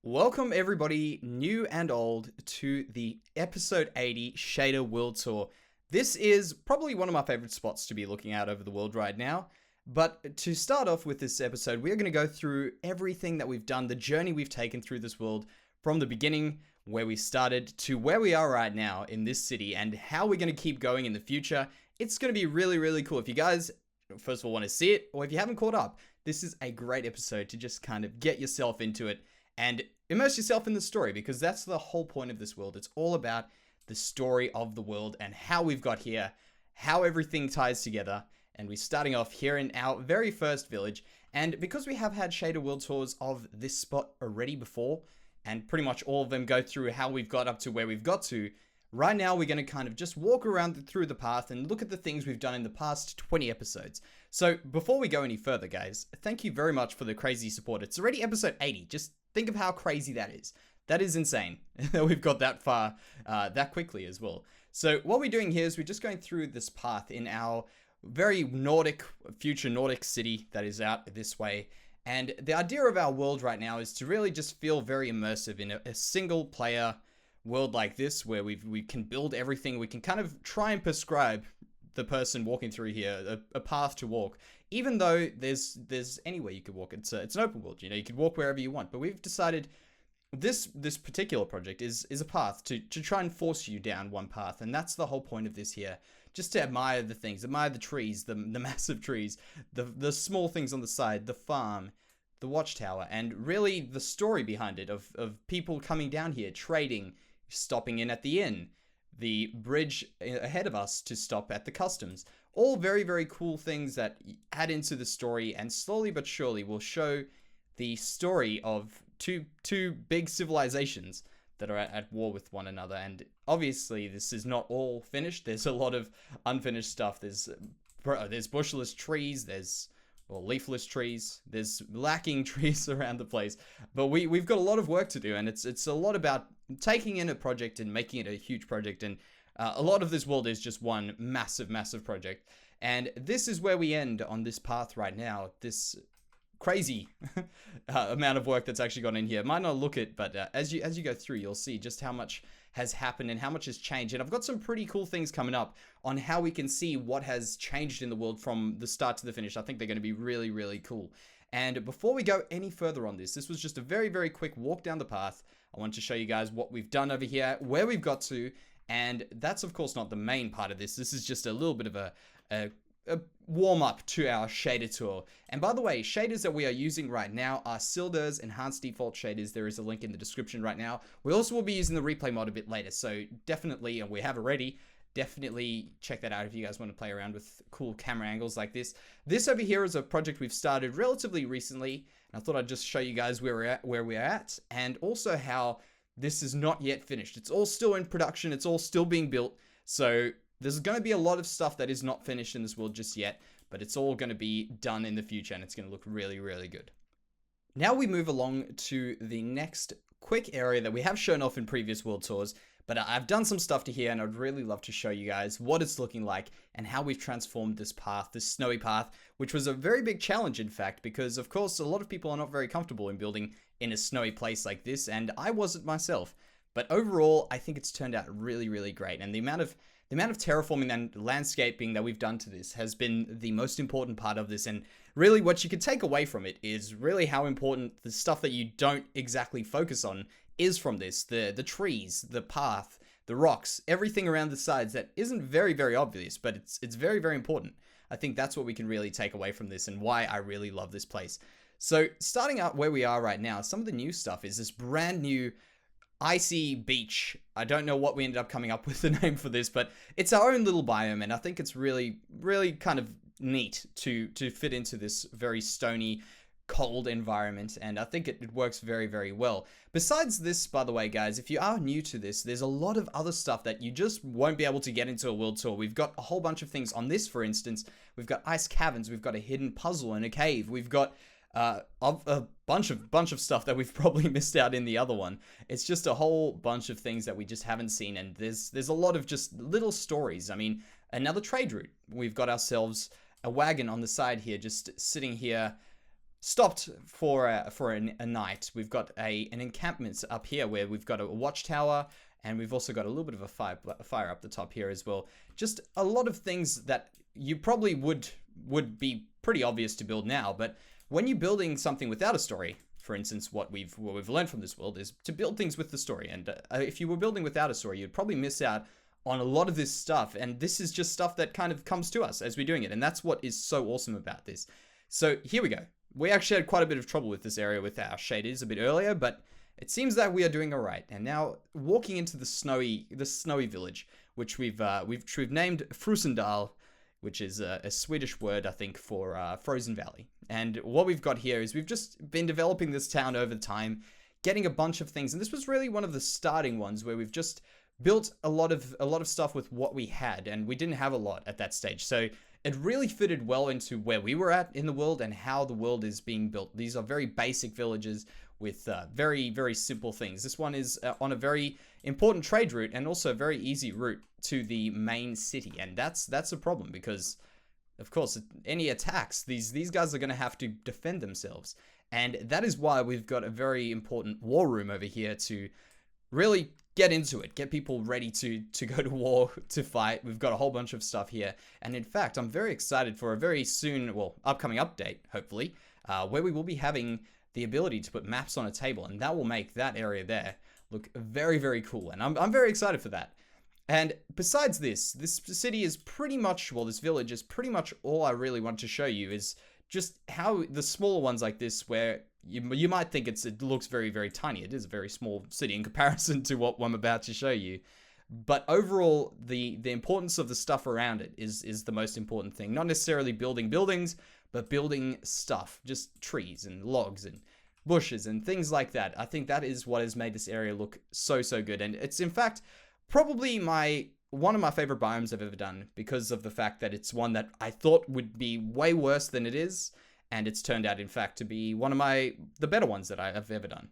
Welcome everybody, new and old, to the episode 80 Shader World Tour. This is probably one of my favorite spots to be looking out over the world right now. But to start off with this episode, we're going to go through everything that we've done, the journey we've taken through this world from the beginning, where we started, to where we are right now in this city, and how we're going to keep going in the future. It's going to be really, really cool. If you guys, first of all, want to see it, or if you haven't caught up, this is a great episode to just kind of get yourself into it and immerse yourself in the story, because that's the whole point of this world. It's all about the story of the world and how we've got here, how everything ties together. And we're starting off here in our very first village. And because we have had Shader World Tours of this spot already before, and pretty much all of them go through how we've got up to where we've got to, right now we're going to kind of just walk around through the path and look at the things we've done in the past 20 episodes. So before we go any further, guys, thank you very much for the crazy support. It's already episode 80. Just think of how crazy that is. That is insane that we've got that far that quickly as well. So what we're doing here is we're just going through this path in our very future Nordic city that is out this way. And the idea of our world right now is to really just feel very immersive in a single player world like this, where we can build everything. We can kind of try and prescribe the person walking through here a path to walk, even though there's anywhere you could walk. It's an open world, you could walk wherever you want. But we've decided this particular project is a path to try and force you down one path, and that's the whole point of this here. Just to admire the things, admire the trees, the massive trees, the small things on the side, the farm, the watchtower, and really the story behind it of people coming down here, trading, stopping in at the inn, the bridge ahead of us to stop at the customs. All very, very cool things that add into the story, and slowly but surely will show the story of two big civilizations that are at war with one another. And obviously this is not all finished. There's a lot of unfinished stuff. There's bushless trees, there's leafless trees, there's lacking trees around the place. But we've got a lot of work to do, and it's a lot about taking in a project and making it a huge project. And a lot of this world is just one massive project. And this is where we end on this path right now. This crazy amount of work that's actually gone in here. It might not look it, but as you go through, you'll see just how much has happened and how much has changed. And I've got some pretty cool things coming up on how we can see what has changed in the world from the start to the finish. I think they're going to be really, really cool. And before we go any further on this was just a very, very quick walk down the path. I want to show you guys what we've done over here, where we've got to, and that's of course not the main part of this. This is just a little bit of a warm-up to our shader tour. And by the way, shaders that we are using right now are Silder's enhanced default shaders. There is a link in the description right now. We also will be using the replay mod a bit later, so definitely, and we have already, definitely check that out if you guys want to play around with cool camera angles like this. This over here is a project we've started relatively recently, and I thought I'd just show you guys where we're at, and also how this is not yet finished. It's all still in production, it's all still being built, so there's going to be a lot of stuff that is not finished in this world just yet, but it's all going to be done in the future, and it's going to look really, really good. Now we move along to the next quick area that we have shown off in previous world tours, but I've done some stuff to here, and I'd really love to show you guys what it's looking like and how we've transformed this path, this snowy path, which was a very big challenge, in fact, because of course a lot of people are not very comfortable in building in a snowy place like this, and I wasn't myself. But overall, I think it's turned out really, really great, and the amount of terraforming and landscaping that we've done to this has been the most important part of this. And really what you could take away from it is really how important the stuff that you don't exactly focus on is from this. The trees, the path, the rocks, everything around the sides that isn't very, very obvious, but it's very, very important. I think that's what we can really take away from this and why I really love this place. So starting out where we are right now, some of the new stuff is this brand new icy beach. I don't know what we ended up coming up with the name for this, but it's our own little biome, and I think it's really, really kind of neat to fit into this very stony, cold environment, and I think it works very, very well. Besides this, by the way, guys, if you are new to this, there's a lot of other stuff that you just won't be able to get into a world tour. We've got a whole bunch of things on this, for instance. We've got ice caverns, we've got a hidden puzzle in a cave, we've got a bunch of stuff that we've probably missed out in the other one. It's just a whole bunch of things that we just haven't seen, and there's a lot of just little stories. I mean, another trade route. We've got ourselves a wagon on the side here, just sitting here stopped for a night. We've got an encampment up here where we've got a watchtower, and we've also got a little bit of a fire up the top here as well. Just a lot of things that you probably would be pretty obvious to build now, but when you're building something without a story, for instance, what we've learned from this world is to build things with the story. And if you were building without a story, you'd probably miss out on a lot of this stuff. And this is just stuff that kind of comes to us as we're doing it. And that's what is so awesome about this. So here we go. We actually had quite a bit of trouble with this area with our shaders a bit earlier, but it seems that we are doing all right. And now walking into the snowy village, which we've named Frusendal, which is a Swedish word, I think, for Frozen Valley. And what we've got here is we've just been developing this town over time, getting a bunch of things. And this was really one of the starting ones where we've just built a lot of stuff with what we had, and we didn't have a lot at that stage. So it really fitted well into where we were at in the world and how the world is being built. These are very basic villages with very, very simple things. This one is on a very important trade route and also a very easy route to the main city. And that's a problem because, of course, any attacks, these guys are going to have to defend themselves. And that is why we've got a very important war room over here to really get into it, get people ready to go to war, to fight. We've got a whole bunch of stuff here. And in fact, I'm very excited for a very soon, upcoming update, hopefully, where we will be having the ability to put maps on a table, and that will make that area there look very, very cool. And I'm very excited for that. And besides this city is pretty much, this village is pretty much all I really want to show you is just how the smaller ones like this, where you might think it looks very, very tiny. It is a very small city in comparison to what I'm about to show you. But overall, the importance of the stuff around it is the most important thing. Not necessarily building buildings, but building stuff, just trees and logs and bushes and things like that. I think that is what has made this area look so, so good. And it's, in fact, probably one of my favorite biomes I've ever done because of the fact that it's one that I thought would be way worse than it is. And it's turned out, in fact, to be one of the better ones that I have ever done.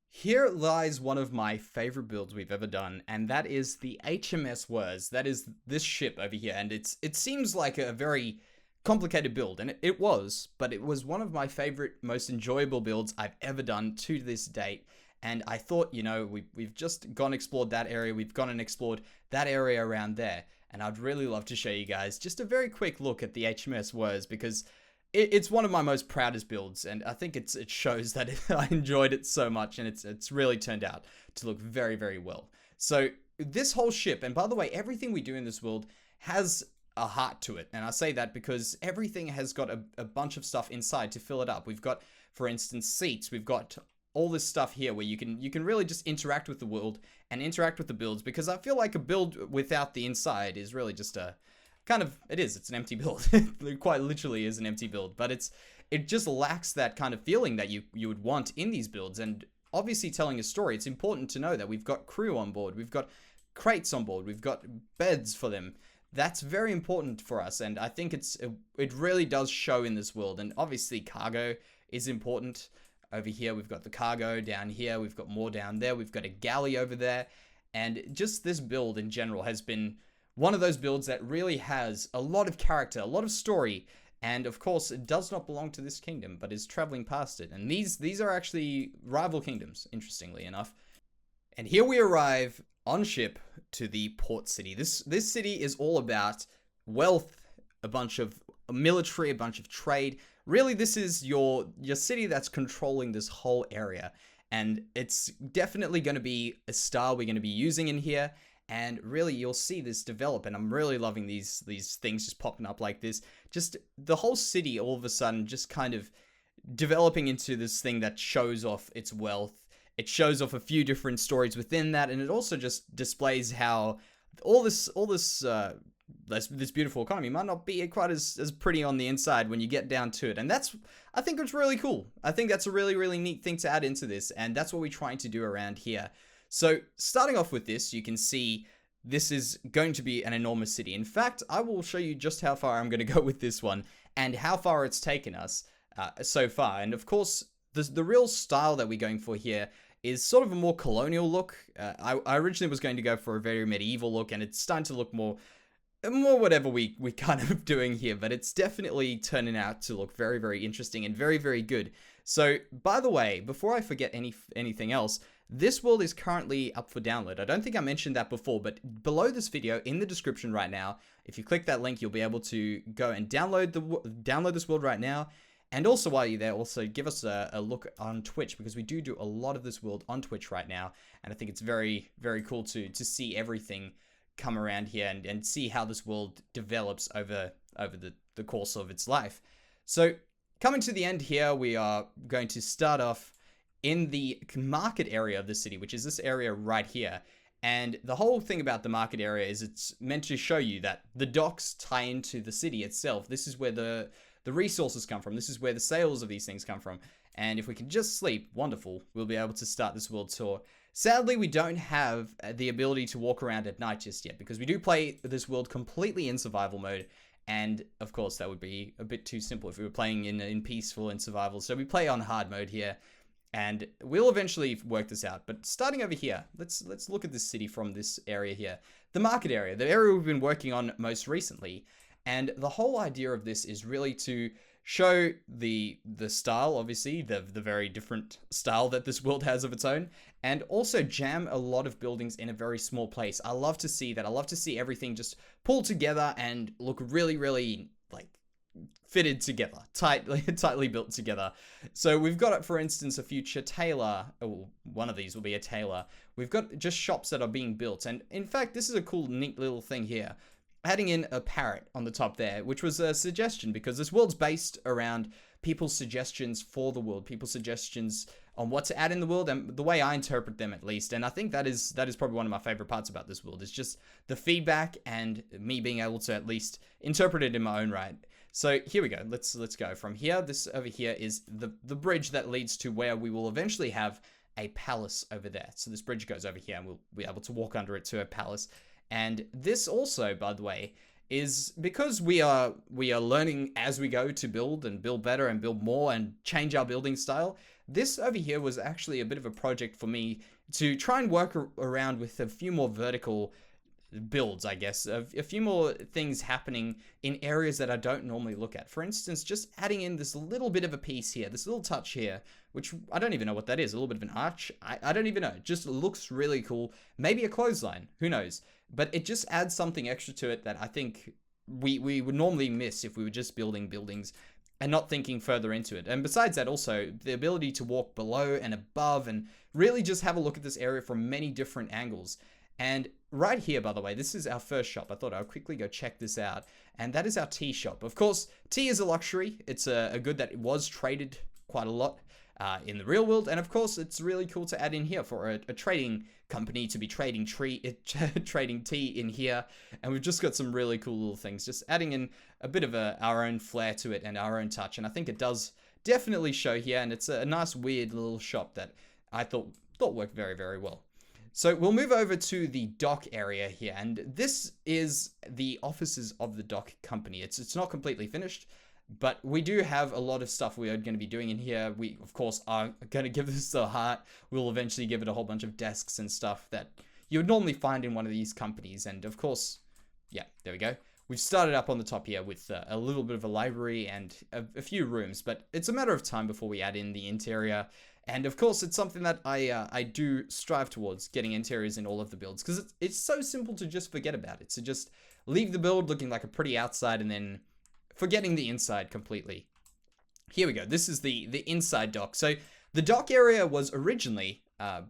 Here lies one of my favorite builds we've ever done, and that is the HMS Wers. That is this ship over here, and it seems like a very complicated build, and it was, but it was one of my favorite, most enjoyable builds I've ever done to this date. And I thought, we've just gone and explored that area, we've gone and explored that area around there, and I'd really love to show you guys just a very quick look at the HMS Wers, because it's one of my most proudest builds, and I think it shows that I enjoyed it so much, and it's really turned out to look very, very well. So this whole ship, and by the way, everything we do in this world has a heart to it, and I say that because everything has got a bunch of stuff inside to fill it up. We've got, for instance, seats. We've got all this stuff here where you can really just interact with the world and interact with the builds, because I feel like a build without the inside is really just it's an empty build. It quite literally is an empty build, but it just lacks that kind of feeling that you would want in these builds. And obviously, telling a story, it's important to know that we've got crew on board, we've got crates on board, we've got beds for them. That's very important for us, and I think it really does show in this world. And obviously, cargo is important. Over here, we've got the cargo. Down here, we've got more down there. We've got a galley over there. And just this build in general has been one of those builds that really has a lot of character, a lot of story, and of course, it does not belong to this kingdom, but is traveling past it. And these are actually rival kingdoms, interestingly enough. And here we arrive on ship to the port city. This city is all about wealth, a bunch of military, a bunch of trade. Really, this is your city that's controlling this whole area. And it's definitely going to be a style we're going to be using in here. And really, you'll see this develop, and I'm really loving these things just popping up like this. Just the whole city all of a sudden just kind of developing into this thing that shows off its wealth. It shows off a few different stories within that, and it also just displays how all this beautiful economy might not be quite as pretty on the inside when you get down to it. And I think it's really cool. I think that's a really, really neat thing to add into this, and that's what we're trying to do around here. So starting off with this, you can see this is going to be an enormous city. In fact, I will show you just how far I'm going to go with this one and how far it's taken us so far. And of course, the real style that we're going for here is sort of a more colonial look. I originally was going to go for a very medieval look, and it's starting to look more more whatever we kind of doing here, but it's definitely turning out to look very, very interesting and very, very good. So, by the way, before I forget anything else, this world is currently up for download. I don't think I mentioned that before, but below this video, in the description right now, if you click that link, you'll be able to go and download this world right now. And also, while you're there, also give us a look on Twitch, because we do a lot of this world on Twitch right now, and I think it's very, very cool to see everything come around here and see how this world develops over the course of its life. So, coming to the end here, we are going to start off in the market area of the city, which is this area right here. And the whole thing about the market area is it's meant to show you that the docks tie into the city itself. This is where the resources come from. This is where the sales of these things come from. And if we can just sleep, wonderful, we'll be able to start this world tour. Sadly, we don't have the ability to walk around at night just yet, because we do play this world completely in survival mode. And of course, that would be a bit too simple if we were playing in peaceful and survival. So we play on hard mode here, and we'll eventually work this out. But starting over here, let's look at this city from this area here. The market area, the area we've been working on most recently. And the whole idea of this is really to show the style, obviously, the very different style that this world has of its own, and also jam a lot of buildings in a very small place. I love to see that. I love to see everything just pulled together and look really, really, like, fitted together, tightly built together. So we've got, for instance, a future tailor. Oh, one of these will be a tailor. We've got just shops that are being built. And in fact, this is a cool, neat little thing here. Adding in a parrot on the top there, which was a suggestion, because this world's based around people's suggestions for the world, people's suggestions on what to add in the world, and the way I interpret them, at least. And I think that is probably one of my favorite parts about this world, is just the feedback and me being able to at least interpret it in my own right. So here we go. Let's go from here. This over here is the bridge that leads to where we will eventually have a palace over there. So this bridge goes over here, and we'll be able to walk under it to a palace. And this also, by the way, is because we are learning as we go to build and build better and build more and change our building style. This over here was actually a bit of a project for me to try and work around with a few more vertical builds, I guess, a few more things happening in areas that I don't normally look at. For instance, just adding in this little bit of a piece here, this little touch here, which I don't even know what that is, a little bit of an arch. I don't even know. It just looks really cool. Maybe a clothesline, who knows? But it just adds something extra to it that I think we would normally miss if we were just building buildings and not thinking further into it. And besides that, also the ability to walk below and above and really just have a look at this area from many different angles. And right here, by the way, this is our first shop. I thought I'll quickly go check this out. And that is our tea shop. Of course, tea is a luxury. It's a good that was traded quite a lot in the real world. And of course, it's really cool to add in here for a trading company to be trading tea in here. And we've just got some really cool little things, just adding in a bit of our own flair to it and our own touch. And I think it does definitely show here. And it's a nice, weird little shop that I thought worked very, very well. So we'll move over to the dock area here, and this is the offices of the dock company. It's not completely finished, but we do have a lot of stuff we are going to be doing in here. We, of course, are going to give this a heart. We'll eventually give it a whole bunch of desks and stuff that you would normally find in one of these companies. And of course, yeah, there we go. We've started up on the top here with a little bit of a library and a few rooms, but it's a matter of time before we add in the interior. And of course, it's something that I do strive towards, getting interiors in all of the builds, because it's so simple to just forget about it. So just leave the build looking like a pretty outside and then forgetting the inside completely. Here we go. This is the inside dock. So the dock area was originally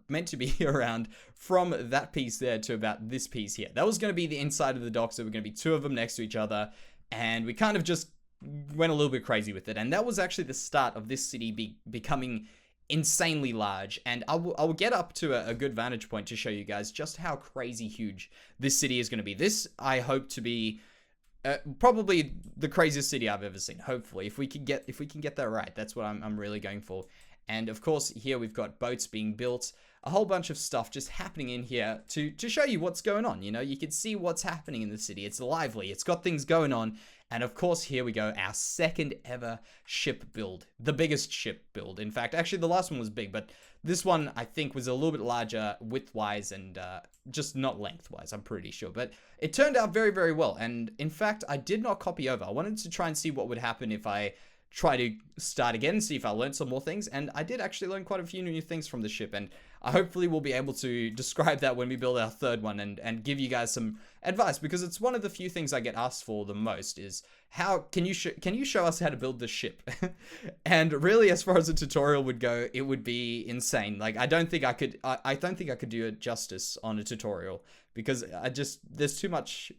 meant to be around from that piece there to about this piece here. That was going to be the inside of the dock. So we're going to be two of them next to each other. And we kind of just went a little bit crazy with it. And that was actually the start of this city becoming insanely large, and I will get up to a good vantage point to show you guys just how crazy huge this city is going to be. This, I hope to be probably the craziest city I've ever seen. Hopefully, if we can get that right, that's what I'm really going for. And of course, here we've got boats being built, a whole bunch of stuff just happening in here to show you what's going on. You know, you can see what's happening in the city. It's lively. It's got things going on. And of course, here we go, our second ever ship build. The biggest ship build. In fact, actually the last one was big, but this one I think was a little bit larger width-wise and just not length-wise, I'm pretty sure. But it turned out very, very well. And in fact, I did not copy over. I wanted to try and see what would happen if I try to start again, see if I learned some more things. And I did actually learn quite a few new things from the ship. And I hopefully will be able to describe that when we build our third one and give you guys some advice, because it's one of the few things I get asked for the most is how can you show us how to build the ship? And really, as far as a tutorial would go, it would be insane. Like I don't think I could do it justice on a tutorial, because there's too much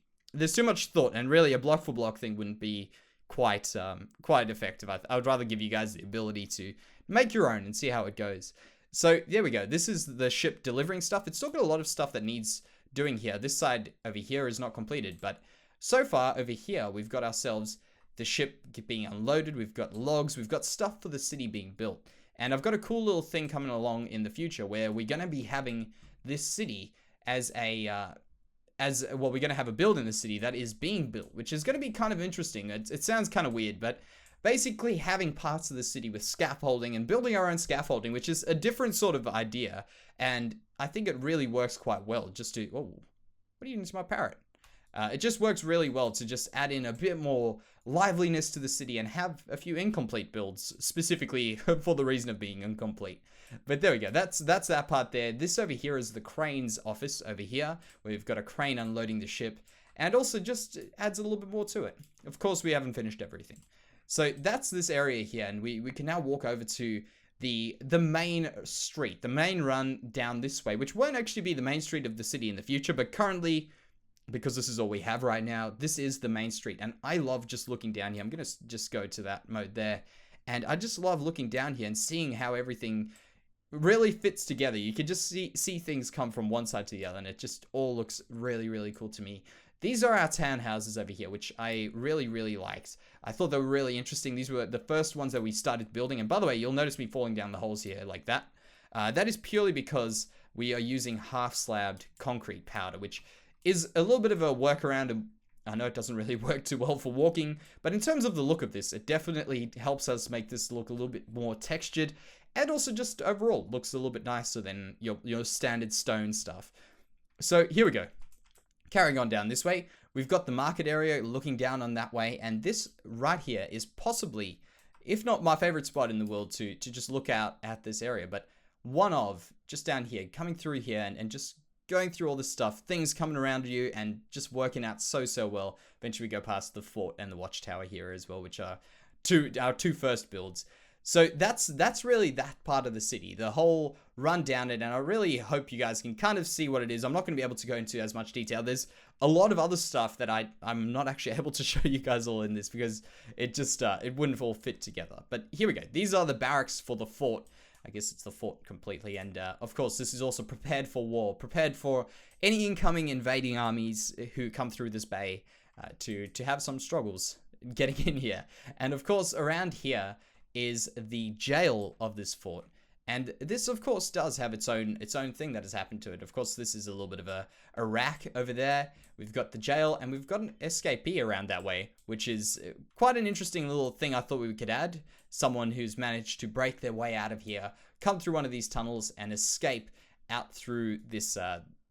thought, and really a block for block thing wouldn't be quite effective. I would rather give you guys the ability to make your own and see how it goes. So there we go. This is the ship delivering stuff. It's still got a lot of stuff that needs doing here. This side over here is not completed, but so far over here, we've got ourselves the ship being unloaded. We've got logs. We've got stuff for the city being built. And I've got a cool little thing coming along in the future where we're going to be having this city as we're going to have a build in the city that is being built, which is going to be kind of interesting. It sounds kind of weird, but basically having parts of the city with scaffolding and building our own scaffolding, which is a different sort of idea. And I think it really works quite well just to, oh, what are you doing to my parrot? It just works really well to just add in a bit more liveliness to the city and have a few incomplete builds, specifically for the reason of being incomplete. But there we go. That's that part there. This over here is the crane's office over here, where we've got a crane unloading the ship, and also just adds a little bit more to it. Of course, we haven't finished everything. So that's this area here, and we can now walk over to the main street, the main run down this way, which won't actually be the main street of the city in the future, but currently, because this is all we have right now, this is the main street. And I love just looking down here. I'm going to just go to that mode there. And I just love looking down here and seeing how everything really fits together. You can just see things come from one side to the other, and it just all looks really, really cool to me. These are our townhouses over here, which I really, really liked. I thought they were really interesting. These were the first ones that we started building. And by the way, you'll notice me falling down the holes here like that. That is purely because we are using half-slabbed concrete powder, which is a little bit of a workaround, and I know it doesn't really work too well for walking, but in terms of the look of this, it definitely helps us make this look a little bit more textured, and also just overall looks a little bit nicer than your standard stone stuff. So here we go. Carrying on down this way, we've got the market area looking down on that way, and this right here is possibly, if not my favorite spot in the world to just look out at this area, but one of, just down here, coming through here and just going through all this stuff, things coming around you and just working out so well. Eventually we go past the fort and the watchtower here as well, which are our two first builds. So that's really that part of the city, the whole run down it, and I really hope you guys can kind of see what it is. I'm not going to be able to go into as much detail. There's a lot of other stuff that I'm not actually able to show you guys all in this, because it just it wouldn't all fit together. But here we go. These are the barracks for the fort. I guess it's the fort completely, and of course this is also prepared for war, prepared for any incoming invading armies who come through this bay to have some struggles getting in here. And of course around here is the jail of this fort, and this of course does have its own thing that has happened to it. Of course this is a little bit of a rack over there. We've got the jail, and we've got an escapee around that way, which is quite an interesting little thing I thought we could add. Someone who's managed to break their way out of here, come through one of these tunnels and escape out through this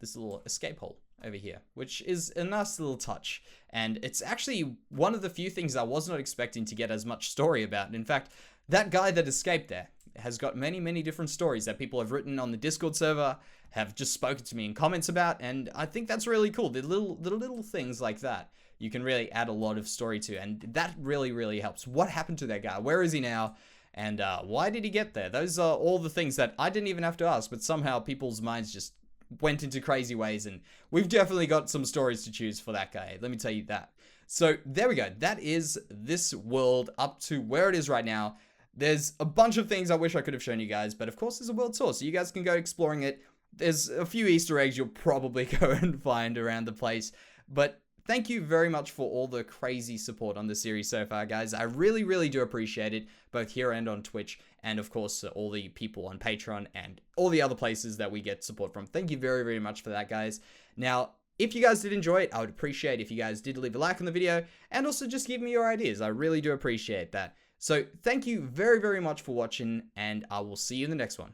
little escape hole over here, which is a nice little touch. And it's actually one of the few things I was not expecting to get as much story about. In fact, that guy that escaped there has got many different stories that people have written on the Discord server, have just spoken to me in comments about, and I think that's really cool. The little things like that you can really add a lot of story to, and that really helps. What happened to that guy? Where is he now? And why did he get there? Those are all the things that I didn't even have to ask, but somehow people's minds just went into crazy ways, and we've definitely got some stories to choose for that guy. Let me tell you that. So there we go. That is this world up to where it is right now. There's a bunch of things I wish I could have shown you guys, but of course there's a world tour, so you guys can go exploring it. There's a few Easter eggs you'll probably go and find around the place, but thank you very much for all the crazy support on the series so far, guys. I really do appreciate it, both here and on Twitch, and of course all the people on Patreon and all the other places that we get support from. Thank you very much for that, guys. Now, If you guys did enjoy it, I would appreciate if you guys did leave a like on the video and also just give me your ideas. I really do appreciate that. So thank you very, very much for watching, and I will see you in the next one.